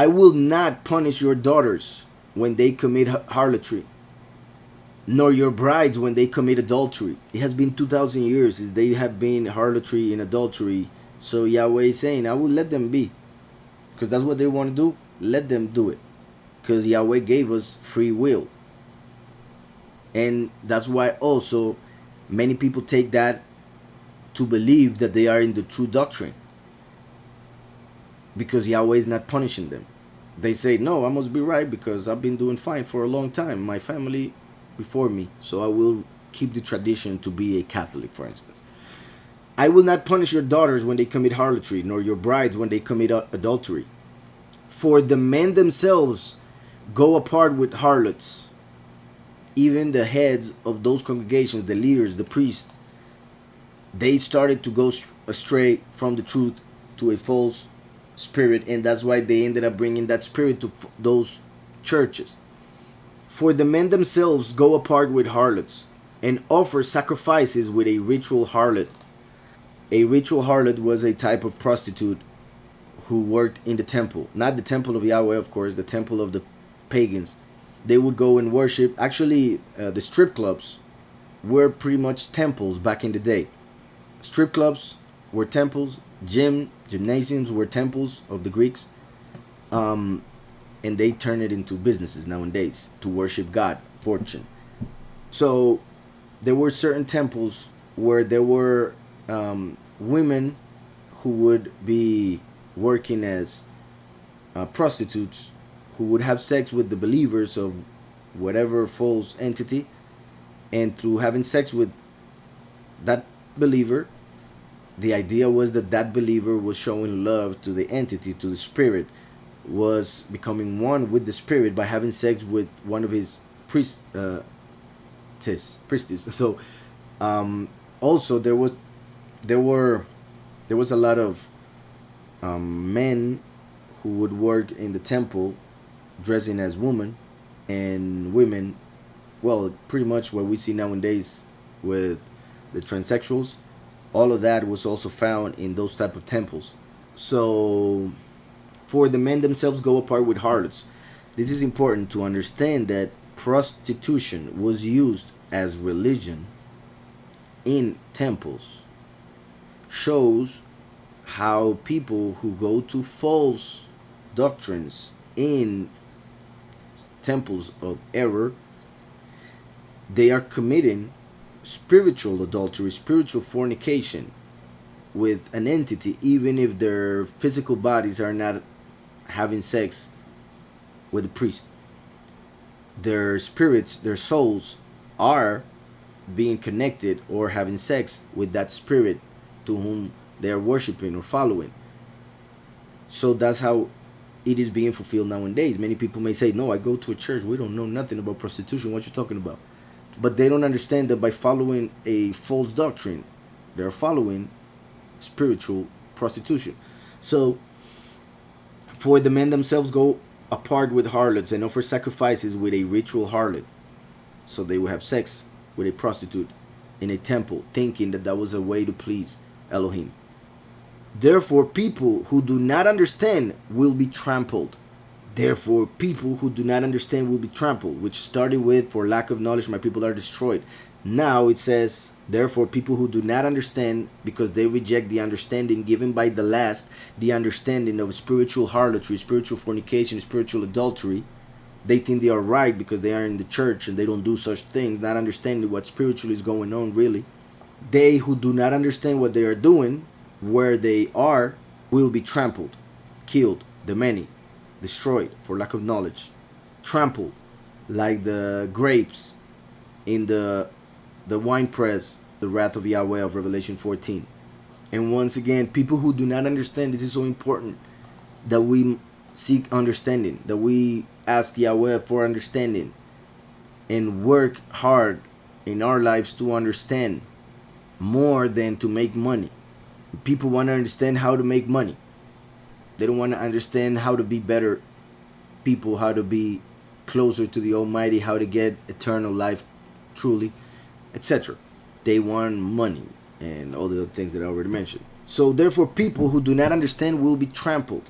I will not punish your daughters when they commit harlotry, nor your brides when they commit adultery. It has been 2,000 years since they have been harlotry and adultery. So Yahweh is saying, I will let them be. Because that's what they want to do. Let them do it. Because Yahweh gave us free will. And that's why also many people take that to believe that they are in the true doctrine. Because Yahweh is not punishing them. They say, no, I must be right because I've been doing fine for a long time. My family before me. So I will keep the tradition to be a Catholic, for instance. I will not punish your daughters when they commit harlotry, nor your brides when they commit adultery. For the men themselves go apart with harlots. Even the heads of those congregations, the leaders, the priests, they started to go astray from the truth to a false spirit, and that's why they ended up bringing that spirit to those churches. For the men themselves go apart with harlots and offer sacrifices with a ritual harlot. A ritual harlot was a type of prostitute who worked in the temple, not the temple of Yahweh, of course, the temple of the pagans. They would go and worship. Actually, the strip clubs were pretty much temples back in the day. Strip clubs were temples. Gymnasiums were temples of the Greeks. And they turn it into businesses nowadays to worship God, fortune. So there were certain temples where there were women who would be working as prostitutes, who would have sex with the believers of whatever false entity, and through having sex with that believer, the idea was that that believer was showing love to the entity, to the spirit, was becoming one with the spirit by having sex with one of his priestesses. So also there was a lot of men who would work in the temple dressing as women, and women, well, pretty much what we see nowadays with the transsexuals, all of that was also found in those type of temples. So for the men themselves go apart with harlots. This is important to understand that prostitution was used as religion in temples. Shows how people who go to false doctrines in temples of error, they are committing spiritual adultery, spiritual fornication with an entity, even if their physical bodies are not having sex with the priest. Their spirits, their souls are being connected or having sex with that spirit to whom they are worshiping or following. So that's how it is being fulfilled nowadays. Many people may say, no, I go to a church, we don't know nothing about prostitution, what you talking about? But they don't understand that by following a false doctrine, they're following spiritual prostitution. So for the men themselves go apart with harlots and offer sacrifices with a ritual harlot. So they would have sex with a prostitute in a temple, thinking that that was a way to please Elohim. Therefore, people who do not understand will be trampled. Therefore, people who do not understand will be trampled, which started with, for lack of knowledge, my people are destroyed. Now it says, therefore, people who do not understand, because they reject the understanding given by the last, the understanding of spiritual harlotry, spiritual fornication, spiritual adultery. They think they are right because they are in the church and they don't do such things, not understanding what spiritually is going on really. They who do not understand what they are doing, where they are, will be trampled, killed, the many, destroyed for lack of knowledge, trampled like the grapes in the winepress, the wrath of Yahweh of Revelation 14. And once again, people who do not understand, this is so important that we seek understanding, that we ask Yahweh for understanding and work hard in our lives to understand more than to make money. People want to understand how to make money. They don't want to understand how to be better people, how to be closer to the Almighty, how to get eternal life truly, etc. They want money and all the other things that I already mentioned. So therefore, people who do not understand will be trampled.